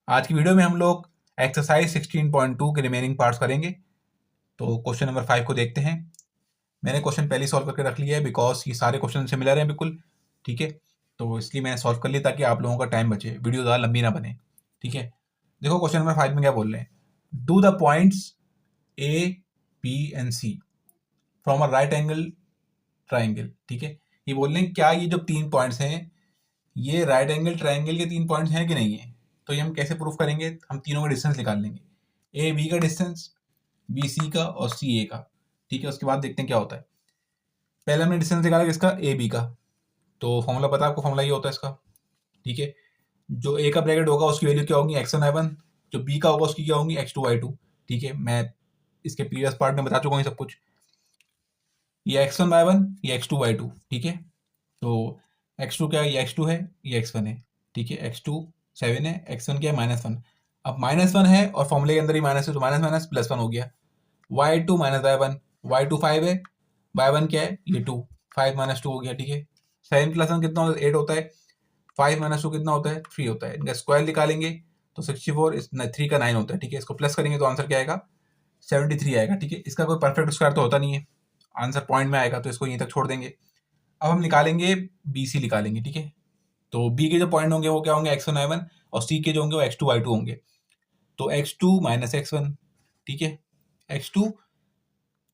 आज की वीडियो में हम लोग एक्सरसाइज 16.2 के रिमेनिंग पार्ट्स करेंगे। तो क्वेश्चन नंबर 5 को देखते हैं। मैंने क्वेश्चन पहले सॉल्व करके रख लिया है बिकॉज ये सारे क्वेश्चन सिमिलर हैं बिल्कुल। ठीक है, तो इसलिए मैंने सॉल्व कर लिया ताकि आप लोगों का टाइम बचे, वीडियो ज़्यादा लंबी ना बने। ठीक है, देखो क्वेश्चन नंबर 5 में क्या बोल रहे हैं। Do the points A B and C from a right angle triangle. ठीक है, ये बोल रहे हैं क्या ये जो 3 पॉइंट्स हैं ये राइट एंगल ट्राइंगल के 3 पॉइंट्स हैं कि नहीं है। तो ये हम कैसे प्रूफ करेंगे, हम तीनों का डिस्टेंस निकाल लेंगे, ए बी का डिस्टेंस, बी सी का और सी ए का। ठीक है, उसके बाद देखते हैं क्या होता है। पहले हमने डिस्टेंस निकाला किसका, ए बी का। तो फॉर्मूला पता है आपको, फॉर्मूला ये होता है इसका। ठीक है, जो ए का ब्रैकेट होगा उसकी वैल्यू क्या होगी, x1 y1। जो बी का होगा उसकी क्या होगी, x2 y2। ठीक है, मैं इसके प्रीवियस पार्ट में बता चुका हूँ सब कुछ। ये x1 y1, ये x2 y2। ठीक है, तो x2 क्या है, ये x2 है, ये x1 है। ठीक है, x2 7 है, x1 क्या है, -1। अब -1 है और फॉर्मूले के अंदर ही माइनस है, तो माइनस माइनस +1 हो गया। y2 - y1, y2 5 है, y1 क्या है, ये 2, 5 - 2 हो गया। ठीक है, 7 + 1 कितना होता है, 8 होता है। 5 - 2 कितना होता है, 3 होता है। इनका स्क्वायर निकालेंगे तो 64, 3 का 9 होता है। ठीक है, इसको प्लस करेंगे तो आंसर क्या आएगा, 73 आएगा। ठीक है, इसका कोई परफेक्ट स्क्वायर तो होता नहीं है, आंसर पॉइंट में आएगा, तो इसको यहीं तक छोड़ देंगे। अब हम निकालेंगे बी सी निकालेंगे। ठीक है, तो बी के जो पॉइंट होंगे वो क्या होंगे, x1 y1, और सी के जो होंगे वो x2 y2 होंगे। तो x2 - x1। ठीक है, x2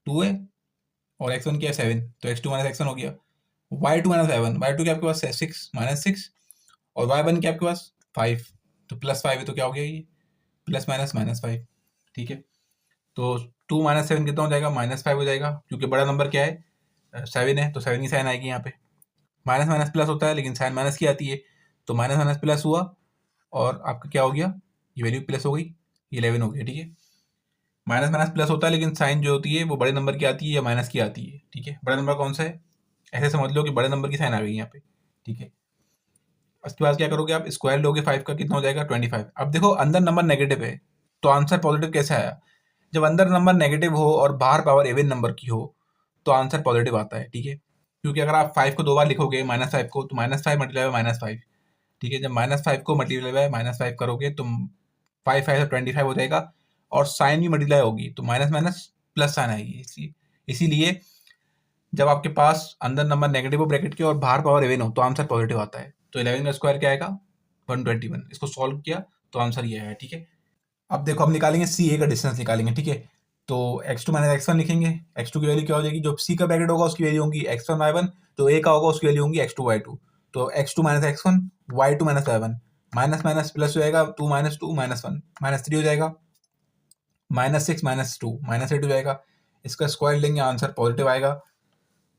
2 है और x1 क्या है, 7, तो x2 - x1 हो गया। y2 - y1, y2 क्या आपके पास है, 6 -6, और y1 क्या आपके पास 5, तो +5 है, तो क्या हो गया ये, प्लस माइनस -5। ठीक है, तो 2 - 7 कितना हो जाएगा, -5 हो जाएगा, क्योंकि बड़ा नंबर क्या है, 7 है, तो 7 की साइन आएगी यहाँ पे। माइनस माइनस प्लस होता है लेकिन साइन माइनस की आती है, तो माइनस माइनस प्लस हुआ और आपका क्या हो गया, ये वैल्यू प्लस हो गई, 11 हो गया। ठीक है, माइनस माइनस प्लस होता है लेकिन साइन जो होती है वो बड़े नंबर की आती है या माइनस की आती है। ठीक है, बड़ा नंबर कौन सा है, ऐसे समझ लो कि बड़े नंबर की साइन आ गई यहाँ पे। ठीक है, उसके बाद क्या करोगे आप, स्क्वायर लोगे 5 का, कितना हो जाएगा 25। अब देखो अंदर नंबर नेगेटिव है तो आंसर पॉजिटिव कैसे आया, जब अंदर नंबर नेगेटिव हो और बाहर पावर इवन नंबर की हो तो आंसर पॉजिटिव आता है। ठीक है, क्योंकि अगर आप 5 को 2 बार लिखोगे, -5 को, तो -5 मल्टीप्लाई बाय -5। ठीक है, जब -5 को मल्टीप्लाई बाय -5 करोगे तो 5 5 से 25 हो जाएगा, और साइन भी मल्टीप्लाई होगी तो माइनस माइनस प्लस साइन आएगी। इसीलिए जब आपके पास अंदर नंबर नेगेटिव हो ब्रैकेट के और बाहर पावर इवन हो तो आंसर पॉजिटिव आता है। तो 11 का स्क्वायर क्या आएगा, 121। इसको सॉल्व किया तो आंसर ये आया। ठीक है, अब देखो हम निकालेंगे सी ए का डिस्टेंस निकालेंगे। ठीक है, तो x2 - x1 लिखेंगे। x2 की वैल्यू क्या हो जाएगी, जो सी का ब्रैकेट होगा उसकी वैल्यू होगी x1 y1, तो a का होगा उसकी वैल्यू होगी x2 y2। तो x2 - x1, y2 - y1, minus minus plus हो जाएगा, 2 - 2 -1, -3 हो जाएगा, -6 - 2 -8 हो जाएगा। इसका स्क्वायर लेंगे, आंसर पॉजिटिव आएगा।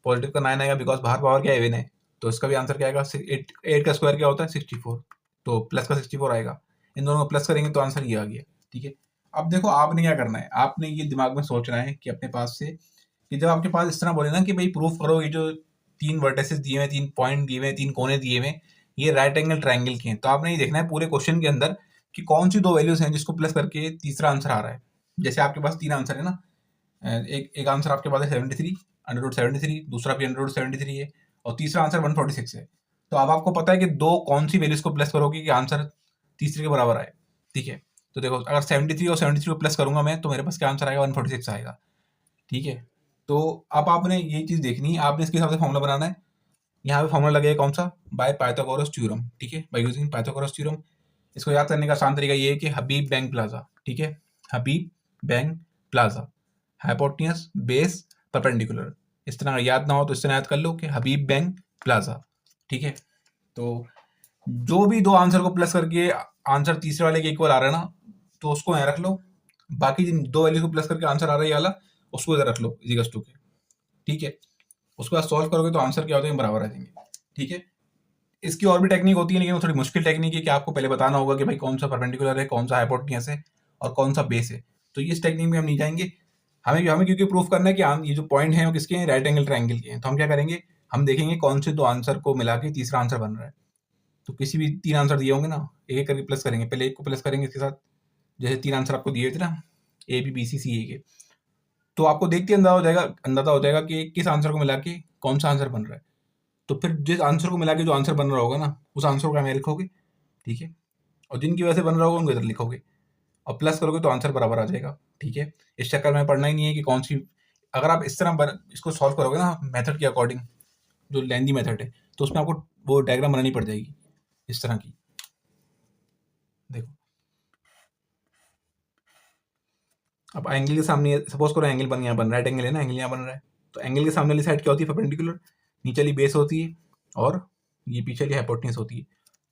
पॉजिटिव का 9 आएगा बिकॉज बाहर पावर क्या इवन है, तो इसका भी आंसर क्या आएगा, 8 का स्क्वायर क्या होता है, 64, तो प्लस का 64 आएगा। इन दोनों को प्लस करेंगे तो आंसर ये आ गया। ठीक है, अब देखो आपने क्या करना है, आपने ये दिमाग में सोचना है कि अपने पास से, कि जब आपके पास इस तरह बोले ना कि भाई प्रूफ करो ये जो 3 वर्टिसेस दिए हुए, 3 पॉइंट दिए हुए, 3 कोने दिए हुए, ये राइट एंगल ट्राइंगल के हैं, तो आपने ये देखना है पूरे क्वेश्चन के अंदर कि कौन सी 2 वैल्यूज हैं जिसको प्लस करके तीसरा आंसर आ रहा है। जैसे आपके पास 3 आंसर है ना, एक आंसर आपके पास है 73, √73, दूसरा भी √73 है, और तीसरा आंसर 146 है। तो अब आपको पता है कि दो कौन सी वैल्यूज को प्लस करोगे कि आंसर तीसरे के बराबर आए। ठीक है, तो देखो अगर 73 और 73 को प्लस करूंगा मैं तो मेरे पास क्या आंसर आएगा, 146 आएगा। ठीक है, तो अब आपने ये चीज़ देखनी है, आपने इसके हिसाब से फॉर्मूला बनाना है। यहाँ पे फॉर्मूला लगेगा कौन सा, बाय पाइथागोरस थ्योरम। ठीक है, बाय यूजिंग पाइथागोरस थ्योरम। इसको याद करने का आसान तरीका ये है कि हबीब बैंक प्लाजा। ठीक है, Habib bank plaza, hypotenuse base perpendicular. इस तरह अगर याद ना हो तो इस तरह याद कर लो कि हबीब बैंक प्लाजा। ठीक है, तो जो भी 2 आंसर को प्लस करके आंसर तीसरे वाले के इक्वल आ रहा है ना, तो उसको यहाँ रख लो। बाकी जिन 2 वैल्यू को प्लस करके आंसर आ रहा है ये वाला, उसको इधर रख लो इजिकल्स टू के। ठीक है, उसके बाद सॉल्व करोगे तो आंसर क्या होता है, बराबर आ जाएंगे। ठीक है, इसकी और भी टेक्निक होती है लेकिन वो थोड़ी मुश्किल टेक्निक है कि आपको पहले बताना होगा कि भाई कौन सा परपेंडिकुलर है, कौन सा हाइपोटेन्यूस है और कौन सा बेस है। तो इस टेक्निक में हम नहीं जाएंगे। हमें क्योंकि प्रूफ करना है कि ये जो पॉइंट है वो किसके हैं, राइट एंगल ट्राइंगल के हैं। तो हम क्या करेंगे, हम देखेंगे कौन से 2 आंसर को मिला के तीसरा आंसर बन रहा है। तो किसी भी 3 आंसर दिए होंगे ना, एक एक करके प्लस करेंगे। पहले एक को प्लस करेंगे इसके साथ, जैसे 3 आंसर आपको दिए थे ना, ए बी बी सी सी ए के, तो आपको देख के अंदाजा हो जाएगा कि किस आंसर को मिला के कौन सा आंसर बन रहा है। तो फिर जिस आंसर को मिला के जो आंसर बन रहा होगा ना, उस आंसर को हमें लिखोगे। ठीक है, और जिनकी वजह से बन रहा होगा उनको इधर लिखोगे और प्लस करोगे तो आंसर बराबर आ जाएगा। ठीक है, इस चक्कर में पढ़ना ही नहीं है कि कौन सी, अगर आप इस तरह इसको सॉल्व करोगे ना मेथड के अकॉर्डिंग, जो लेंदी मेथड है, तो उसमें आपको वो डायग्राम बनानी पड़ जाएगी इस तरह की। देखो अब एंगल के सामने सपोज करो एंगल बन यहाँ बन राइट एंगल है ना, एंगल यहाँ बन रहा है, तो एंगल के सामने वाली साइड क्या होती है, परपेंडिकुलर, नीचे वाली बेस होती है और ये पीछे वाली हाइपोटेन्यूज होती है।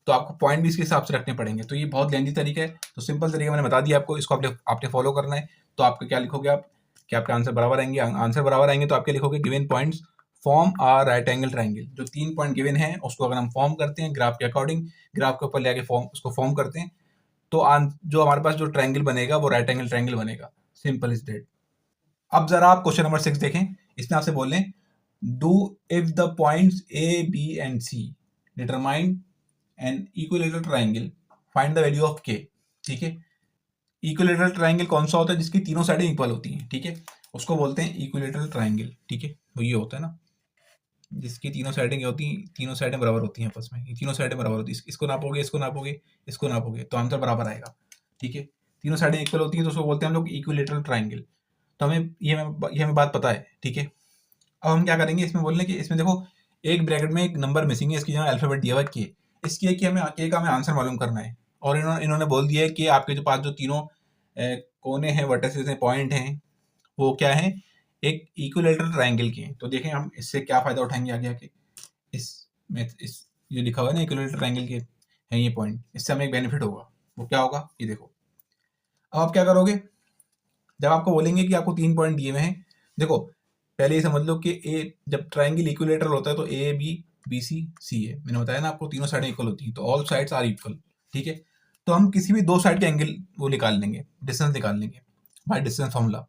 तो आपको पॉइंट भी इसके हिसाब से रखने पड़ेंगे। तो ये बहुत लेंदी तरीका है, तो सिंपल तरीका मैंने बता दिया आपको, इसको आपने फॉलो करना है। तो आपका क्या लिखोगे आप, कि आपके आंसर बराबर आएंगे, आंसर बराबर आएंगे तो आप क्या लिखोगे, given points form are right angle triangle. जो 3 पॉइंट गिवन है उसको अगर हम फॉर्म करते हैं ग्राफ के अकॉर्डिंग, ग्राफ के ऊपर ले आके उसको फॉर्म करते हैं, तो जो हमारे पास जो ट्राइंगल बनेगा वो राइट एंगल ट्राइंगल बनेगा। Simple is that. अब जरा आप क्वेश्चन नंबर 6 देखें। इसमें आपसे बोल रहे do if the points A B and C determine an equilateral triangle find the value of K. ठीक है, इक्विलेटरल ट्राइंगल कौन सा होता है, जिसकी तीनों साइडें इक्वल होती हैं। ठीक है, उसको बोलते हैं इक्विलेटरल ट्राइंगल। ठीक है, वो ये होता है ना, जिसकी तीनों साइडें क्या होती हैं, तीनों साइडें बराबर होती हैं आपस में, ये तीनों साइडें बराबर होती हैं, इसको नापोगे, इसको नापोगे, इसको नापोगे, तो आंसर बराबर आएगा। ठीक है, तीनों साइडें इक्वल होती हैं तो उसको बोलते हैं हम लोग इक्विलेटरल ट्राइंगल। तो ये हमें बात पता है। ठीक है, अब हम क्या करेंगे, इसमें बोलने कि इसमें देखो एक ब्रैकेट में एक नंबर मिसिंग है, इसकी जगह अल्फाबेट दिया हुआ है के। इसकी कि हमें के का हमें आंसर मालूम करना है, और इन्होंने बोल दिया है कि आपके जो पास जो तीनों कोने हैं, वर्टिसेस हैं, पॉइंट हैं, वो क्या है, एक इक्विलेटरल ट्राइंगल के हैं। तो देखें हम इससे क्या फायदा उठाएंगे आगे आके, इस जो लिखा हुआ है ना इक्विलेटरल ट्राइंगल के हैं ये पॉइंट, इससे हमें एक बेनिफिट होगा। वो क्या होगा, ये देखो। अब आप क्या करोगे, जब आपको बोलेंगे कि आपको 3 पॉइंट दिए हुए हैं, देखो पहले ये समझ लो कि ए जब ट्राइंगल इक्विलेटरल होता है तो ए बी बी सी सी है। मैंने बताया ना आपको तीनों साइडें इक्वल होती हैं, तो ऑल साइड्स आर इक्वल। ठीक है, तो हम किसी भी दो साइड के एंगल वो निकाल लेंगे, डिस्टेंस निकाल लेंगे बाय डिस्टेंस फॉर्मूला।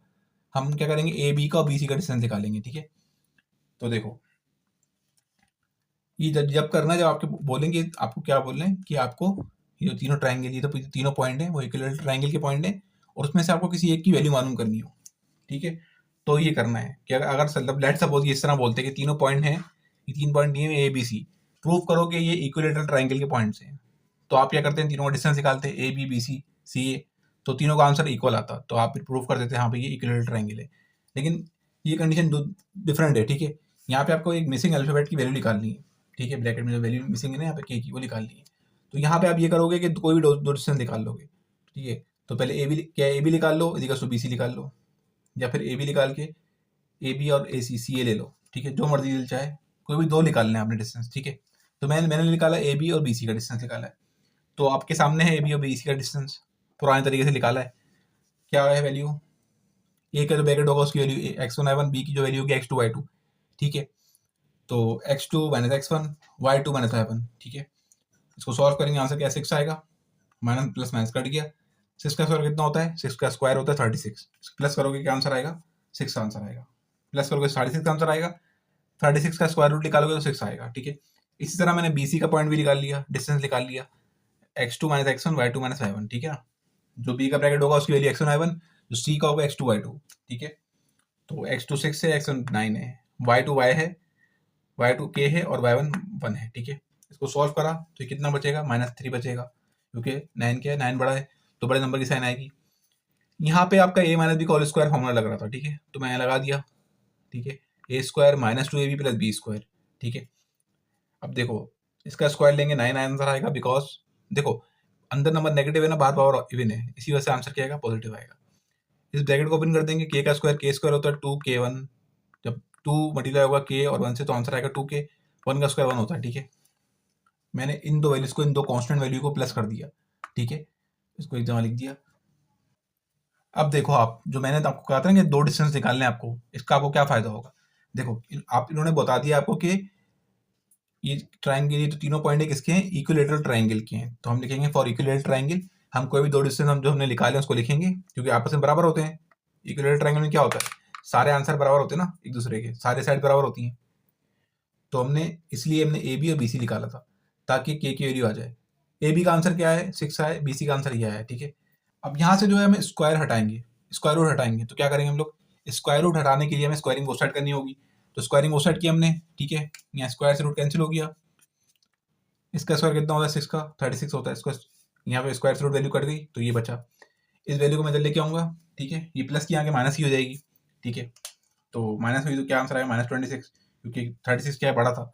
हम क्या करेंगे, ए बी का और बी सी का डिस्टेंस निकालेंगे। ठीक है, तो देखो ये जब करना है, जब आपके बोलेंगे, आपको क्या बोल रहे हैं कि आपको ये जो तीनों ट्राइंगल, ये तो तीनों पॉइंट है वो इक्विलेटरल ट्राइंगल के पॉइंट है, और उसमें से आपको किसी एक की वैल्यू मालूम करनी हो। ठीक है, तो ये करना है कि अगर मतलब लेट्स सपोज ये इस तरह बोलते हैं कि तीनों पॉइंट हैं, ये 3 पॉइंट दिए हैं ए बी सी, प्रूव करो कि ये इक्विलेटरल ट्राइंगल के पॉइंट्स हैं। तो आप क्या करते हैं, तीनों का डिस्टेंस निकालते हैं, ए बी बी सी सी ए, तो तीनों का आंसर इक्वल आता, तो आप फिर प्रूव कर देते हैं हाँ भाई ये इक्विलेटरल ट्राइंगल है। लेकिन ये कंडीशन डिफरेंट है। ठीक है, यहाँ पे आपको एक मिसिंग अल्फाबेट की वैल्यू निकालनी है। ठीक है, ब्रैकेट में जो वैल्यू मिसिंग है ना यहाँ पे के की, वो निकालनी है। तो यहाँ पे आप ये करोगे कि कोई भी दो डिस्टेंस निकाल लोगे। ठीक है, तो पहले ए बी निकाल लो, इधर बी सी निकाल लो, या फिर ए बी निकाल के ए बी और ए सी सी ए ले लो। ठीक है, जो मर्जी दिल चाहे, कोई भी दो निकालने हैं आपने डिस्टेंस। ठीक है, तो मैंने निकाला ए बी और बी सी का डिस्टेंस निकाला है। तो आपके सामने है ए बी और बी सी का डिस्टेंस, पुराने तरीके से निकाला है। क्या है वैल्यू, ए का जो ब्रैकेट होगा उसकी वैल्यू x1y1, बी की जो वैल्यू होगी x2y2। ठीक है, तो x2 minus x1, y2 minus y1। ठीक है, इसको सॉल्व करेंगे, आंसर क्या 6 आएगा, माइनस प्लस माइनस कट गया। 6 का स्क्वायर कितना होता है, 6 का स्क्वायर होता है 36। प्लस करोगे क्या आंसर आएगा, 6 आंसर आएगा। प्लस करोगे 36 आंसर आएगा, 36 का स्क्वायर रूट निकालोगे तो 6 आएगा। ठीक है, इसी तरह मैंने बी सी का पॉइंट भी निकाल लिया, डिस्टेंस निकाल लिया, x2 minus x1, y2 minus y1। ठीक है ना, जो बी का ब्रैकेट होगा उसकी वैल्यू x1 y1, जो सी का होगा x2 y2। ठीक है, तो x2 6 है, x1 9 है, y2 y है, y2 k है, और y1 1 है। ठीक है, इसको सॉल्व करा तो ये कितना बचेगा, -3 बचेगा, क्योंकि 9 क्या है, 9 बड़ा है तो बड़े नंबर की साइन आएगी। यहाँ पे आपका a माइनस बी का होल स्क्वायर फॉर्मूला लग रहा था। ठीक है, तो मैं लगा दिया। ठीक है, A square minus 2ab plus B square. ठीक है, अब देखो इसका स्क्वायर लेंगे 9 आंसर आएगा, बिकॉज देखो अंदर नंबर नेगेटिव है ना, बाहर पावर इवन है, इसी वजह से आंसर क्या आएगा, पॉजिटिव आएगा। इस ब्रैकेट को ओपन कर देंगे, के का स्क्वायर होता है 2k1, जब 2 मल्टीप्लाई होगा k और 1 से तो आंसर आएगा 2k, 1 का स्क्वायर 1 होता है। ठीक है, मैंने इन दो वैल्यूज को, इन दो कांस्टेंट वैल्यू को प्लस कर दिया। ठीक है, इसको एक जगह लिख दिया। अब देखो आप, जो मैंने तो आपको कहा था ना कि दो डिस्टेंस निकालने हैं आपको, इसका आपको क्या फायदा होगा। देखो आप इन्होंने बता दिया आपको कि ये ट्राइंगल, ये तो तीनों पॉइंट है किसके हैं, इक्विलेटरल ट्राइंगल के हैं। तो हम लिखेंगे फॉर इक्विलेटरल ट्राइंगल, हम कोई भी दो डिस्टेंस हम जो हमने निकाले उसको लिखेंगे, क्योंकि आपस में बराबर होते हैं। इक्विलेटरल ट्राइंगल में क्या होता है, सारे आंसर बराबर होते हैं ना एक दूसरे के, सारे साइड बराबर होती हैं। तो इसलिए हमने ए बी और बी सी निकाला था, ताकि के की वैल्यू आ जाए। ए बी का आंसर क्या है, 6 आए, बी सी का आंसर यह है। ठीक है, अब यहाँ से जो है हमें स्क्वायर हटाएंगे, स्क्वायर रूट हटाएंगे, तो क्या करेंगे हम लोग, स्क्वायर रूट हटाने के लिए हमें स्क्वायरिंग वो साइड करनी होगी। तो स्क्वायरिंग वो साइड की हमने। ठीक है, यहाँ स्क्वायर से रूट कैंसिल हो गया, इसका स्क्वायर कितना होता है, 6 का 36 होता है, इसका यहाँ पे स्क्वायर रूट वैल्यू कट गई तो ये बचा, इस वैल्यू को मैं इधर लेके आऊँगा, ठीक है, ये प्लस की आगे माइनस की हो जाएगी, ठीक है, तो माइनस हुई तो क्या आंसर आएगा -26, क्योंकि 36 क्या है बड़ा था।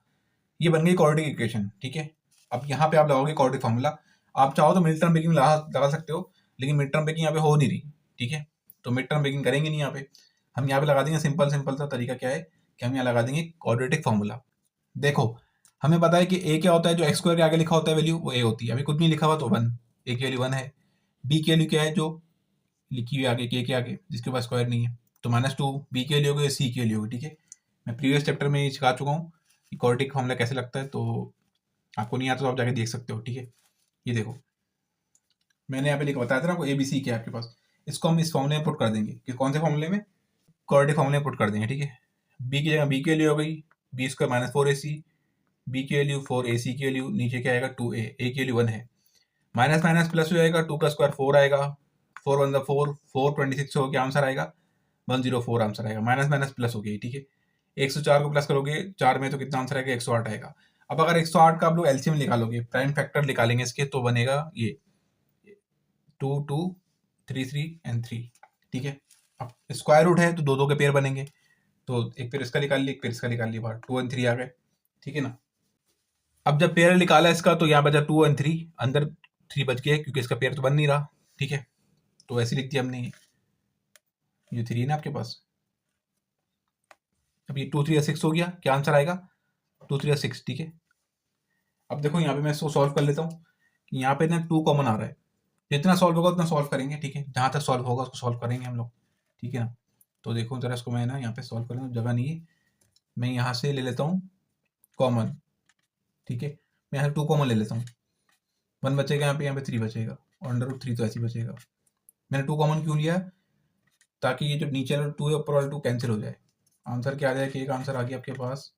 ये बन गई क्वाड्रेटिक इक्वेशन, ठीक है। अब यहाँ पे आप लगाओगे क्वाड्रेटिक फार्मूला, आप चाहो तो मिड टर्म ब्रेकिंग लगा सकते हो, लेकिन मिड टर्म ब्रेकिंग यहाँ पे हो नहीं रही, ठीक है, तो मिड टर्म ब्रेकिंग करेंगे नहीं यहाँ पे, हम यहाँ पे लगा देंगे सिंपल सा तरीका क्या है कि हम यहाँ लगा देंगे क्वाड्रेटिक फार्मूला। देखो हमें पता है कि ए क्या होता है, जो एक्स स्क्वायर के आगे लिखा होता है वैल्यू वो ए होती है, अभी कुछ नहीं लिखा हुआ तो 1, ए की वैल्यू 1 है। बी की वैल्यू क्या है, जो लिखी हुई आगे के आगे जिसके पास स्क्वायर नहीं है, तो -2, बी की वैल्यू होगी, सी की वैल्यू होगी, ठीक है। मैं प्रीवियस चैप्टर में ये सिखा चुका हूँ कि क्वाड्रेटिक फार्मूला कैसे लगता है, तो आपको नहीं आता तो आप जाके देख सकते हो, ठीक है। ये देखो मैंने यहाँ पे लिखा बताया था ना आपको, ए बी सी क्या है आपके पास, इसको हम इस फॉर्मूले में पुट कर देंगे कि कौन से फॉर्मूले में, क्वाड्रेटिक फॉर्मूले में पुट कर देंगे, ठीक है। बी की जगह बी की वैल्यू हो गई b² -4ac, बी की वैल्यू 4ac की वैल्यू नीचे क्या आएगा 2a, ए की वैल्यू 1 है, माइनस माइनस प्लस हो जाएगा, 2 का स्क्वायर 4 आएगा, 4 1 4, 426 हो गया, आंसर आएगा 104 आंसर आएगा, माइनस माइनस प्लस हो गई, ठीक है। 104 को प्लस करोगे 4 में तो कितना आंसर आएगा 108 आएगा। अब अगर 108 का आप लोग एलसीएम निकालोगे, प्राइम फैक्टर निकालेंगे इसके, तो बनेगा ये 2 2 3 3 एंड 3, ठीक है। अब स्क्वायर रूट है तो दो दो के पेयर बनेंगे, तो एक पेयर इसका निकाल लिया, एक पेयर इसका निकाल लिया, बाहर 2 और 3 आ गए, ठीक है ना। अब जब पेयर निकाला इसका तो यहाँ बचा 2 और 3, अंदर 3 बच गया क्योंकि इसका पेयर तो बन नहीं रहा, ठीक है, तो ऐसे लिख दिया हमने, ये 3 है ना आपके पास। अब ये 2 3 6 हो गया, क्या आंसर आएगा 2 3 6, ठीक है। अब देखो यहाँ पे मैं इसको सॉल्व कर लेता हूँ, यहाँ पे ना 2 कॉमन आ रहा है, जितना सॉल्व होगा उतना सॉल्व करेंगे, ठीक है, जहाँ तक सॉल्व होगा उसको सॉल्व करेंगे हम लोग, ठीक है ना। तो देखो जरा इसको मैं ना यहाँ पे सॉल्व करूँ, जगह नहीं है, मैं यहाँ से ले लेता हूँ कॉमन, ठीक है, मैं यहाँ 2 कॉमन ले लेता हूँ, 1 बचेगा यहाँ पे 3 बचेगा, और √3 तो ऐसे ही बचेगा। मैंने 2 कॉमन क्यों लिया, ताकि ये जो नीचे वाला 2 है ऊपर वाला 2 कैंसिल हो जाए, आंसर क्या आ जाए कि एक आंसर आ गया आपके पास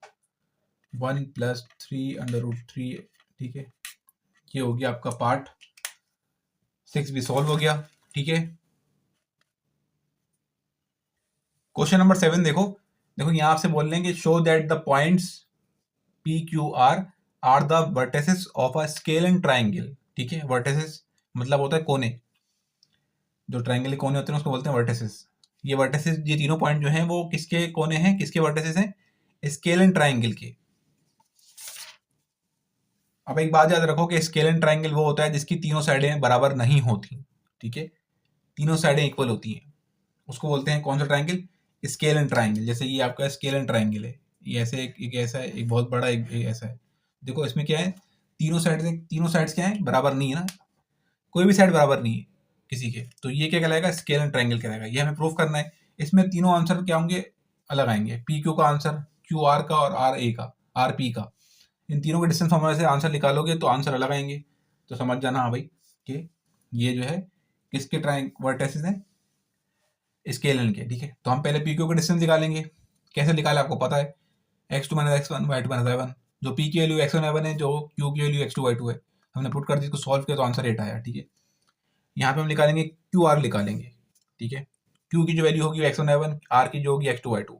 1 + 3√3, ठीक है, ये हो गया आपका पार्ट 6 भी सॉल्व हो गया, ठीक है। क्वेश्चन नंबर 7 देखो, यहाँ आपसे बोल रहे हैं कि show that the points P Q R the vertices of a scale and triangle, ठीक है। वर्टिसेस मतलब होता है कोने, जो ट्राइंगल के कोने होते हैं उसको बोलते हैं वर्टिसेस। ये वर्टिसेस, ये तीनों पॉइंट जो हैं वो किसके कोने हैं, किसके वर्टिसेस हैं, स्केल एंड ट्राइंगल के। अब एक बात याद रखो कि स्केल एंड ट्राइंगल वो होता है जिसकी तीनों साइडें बराबर नहीं होती, ठीक है, तीनों साइडें इक्वल होती हैं, उसको बोलते हैं कौन सा ट्राइंगल, स्केल एंड ट्राइंगल। जैसे ये आपका स्केल एंड ट्राइंगल है, ये ऐसे एक ऐसा है, एक बहुत बड़ा, एक ऐसा है। देखो इसमें क्या है, तीनों साइड्स क्या है, बराबर नहीं है ना, कोई भी साइड बराबर नहीं है किसी के, तो ये क्या कहलाएगा, स्केल एंड ट्राइंगल कहलाएगा। ये हमें प्रूफ करना है। इसमें तीनों आंसर क्या होंगे, अलग आएंगे, पी क्यू का आंसर, क्यू आर का, और आर ए का, आर पी का। इन तीनों के डिस्टेंस फॉर्मूला से आंसर निकालोगे तो आंसर अलग आएंगे, तो समझ जाना हाँ भाई कि ये जो है किसके वर्टिसेस हैं, स्केल एंड के, ठीक है। तो हम पहले पी क्यू का डिस्टेंस निकालेंगे, कैसे निकाले आपको पता है, x2 - x1 y2 - y1, जो पी की वैल्यू x1 y1 है, जो क्यू की वैल्यू x2 y2 है, हमने पुट कर दी, इसको सॉल्व किया तो आंसर 8 आया, ठीक है। यहाँ पे हम निकालेंगे क्यू आर निकालेंगे, ठीक है, क्यू की जो वैल्यू होगी x1 y1, आर की जो होगी x2 y2,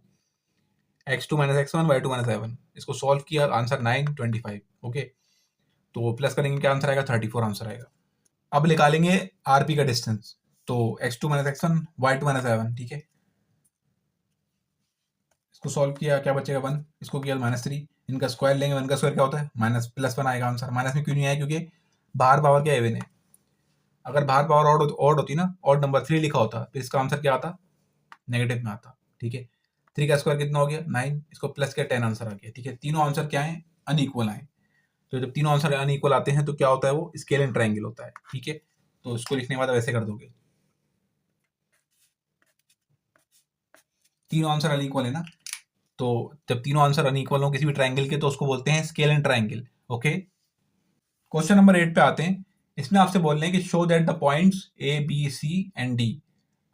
x2 - x1 y2 - y1, इसको सॉल्व किया आंसर 9 25, ओके, तो प्लस करेंगे क्या आंसर आएगा 34 आंसर आएगा। अब निकालेंगे आरपी का डिस्टेंस, तो x2 - x1 y2 - y1, ठीक है, इसको सॉल्व किया क्या बचेगा 1, इसको किया -3, इनका स्क्वायर लेंगे, 1 का स्क्वायर क्या होता है +1 आएगा आंसर। माइनस में क्यों नहीं आया, क्योंकि बाहर पावर क्या इवन है, अगर बाहर पावर ऑड होती ना, ऑड नंबर 3 लिखा होता तो इसका आंसर क्या आता, नेगेटिव में आता, ठीक है। 3 का स्क्वायर कितना हो गया 9, इसको प्लस किया 10 आंसर आ गया, ठीक है। तीनों आंसर क्या है, अनइक्वल आए, तो जब तीनों आंसर अनइक्वल आते हैं तो क्या होता है, वो स्केल एंड ट्राइंगल होता है, ठीक है। तो इसको लिखने के बाद वैसे कर दोगे, तीनों आंसर अनइक्वल है ना, तो जब तीनों आंसर अनइक्वल हो किसी भी ट्राइंगल के तो उसको बोलते हैं scale and triangle, okay. Question number 8 पे आते हैं, इसमें आपसे बोल रहे हैं कि show that the points A B C and D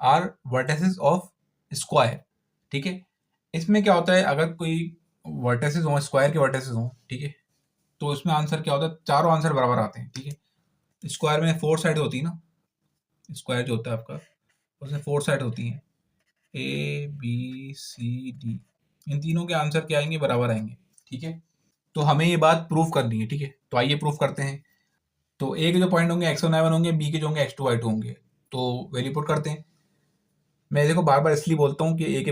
are vertices of square, ठीक है। इसमें क्या होता है, अगर कोई वर्टिसेस हो, स्क्वायर के वर्टिसेस हो, ठीक है, तो इसमें आंसर क्या होता है, चारों आंसर बराबर आते हैं, ठीक है। स्क्वायर में 4 साइड होती है ना, स्क्वायर जो होता है आपका उसमें 4 साइड होती हैं, ए बी सी डी, इन तीनों के आंसर क्या आएंगे, बराबर आएंगे, ठीक है। तो हमें ये बात प्रूफ करनी है, ठीक है, तो आइए प्रूफ करते हैं। तो ए के जो पॉइंट होंगे x1 y1 होंगे, बी के जो होंगे x2 y2 होंगे। तो वैल्यू पुट करते हैं। मैं देखो बार बार इसलिए बोलता हूँ कि ए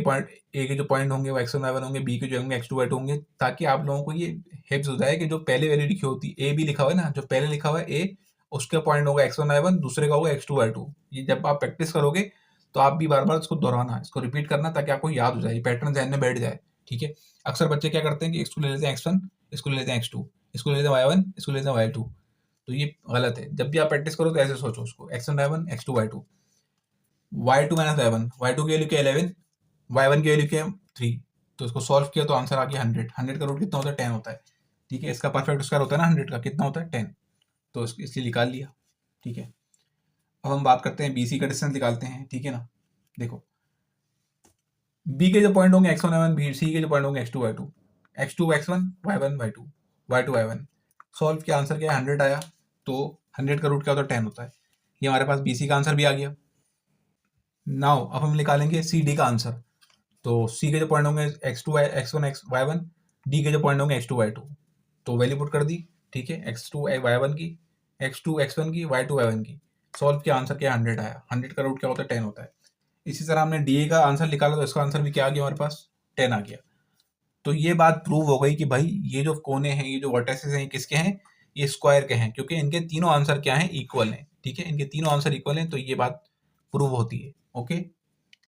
के जो पॉइंट होंगे वो x1 y1 होंगे, बी के जो होंगे x2 y2 होंगे, ताकि आप लोगों को ये हिफ्ज हो जाए कि जो पहले वैल्यू लिखी होती है, ए बी लिखा हुआ है ना, जो पहले लिखा हुआ है ए, उसका पॉइंट होगा x1 y1, दूसरे का होगा x2 y2। ये जब आप प्रैक्टिस करोगे तो आप भी बार बार इसको दोहराना, इसको रिपीट करना, ताकि आपको याद हो जाए, पैटर्न ध्यान में बैठ जाए। ठीक है। अक्सर बच्चे क्या करते हैं कि इसको ले लेते हैं x1, इसको ले लेते हैं x2, इसको ले लेते हैं y1, इसको ले लेते हैं y2। तो ये गलत है। जब भी आप प्रैक्टिस करो तो ऐसे सोचो उसको, x1 y1, x2 y2, y2 minus y1, y2 की वैल्यू क्या 11, y1 की वैल्यू क्या 3। तो इसको सॉल्व किया तो आंसर आ गया 100। 100 का रूट कितना होता है? 10 होता है। ठीक है। इसका परफेक्ट स्क्वायर होता है ना 100 का, कितना होता है? 10। तो इसलिए निकाल लिया। ठीक है। अब हम बात करते हैं BC का डिस्टेंस निकालते हैं। ठीक है ना। देखो B के जो पॉइंट होंगे x1 y1, BC के जो पॉइंट होंगे x2 y2, x2 x1, y1 y2, y2 y1। Solve किया, आंसर क्या है? 100 आया। तो 100 का रूट क्या होता है? 10 होता है। ये हमारे पास BC का आंसर भी आ गया। नाउ अब हम निकालेंगे CD का आंसर। तो C के जो पॉइंट होंगे x2 x1 y1, D के जो पॉइंट होंगे x2 y2। तो वैल्यू पुट कर दी। ठीक है। x2 y1 की, x2 x1 की, y2 y1 की। सॉल्व किया, आंसर क्या? 100 आया। 100 का रूट क्या होता है? 10 होता है। इसी तरह हमने DA का आंसर निकाला तो इसका आंसर भी क्या आ गया हमारे पास? 10 आ गया। तो ये बात प्रूव हो गई कि भाई ये जो कोने हैं, ये जो वर्टिसेस हैं, ये किसके हैं? ये स्क्वायर के हैं, क्योंकि इनके तीनों आंसर क्या हैं? इक्वल हैं। ठीक है। इनके तीनों आंसर इक्वल हैं, तो ये बात प्रूव होती है। ओके।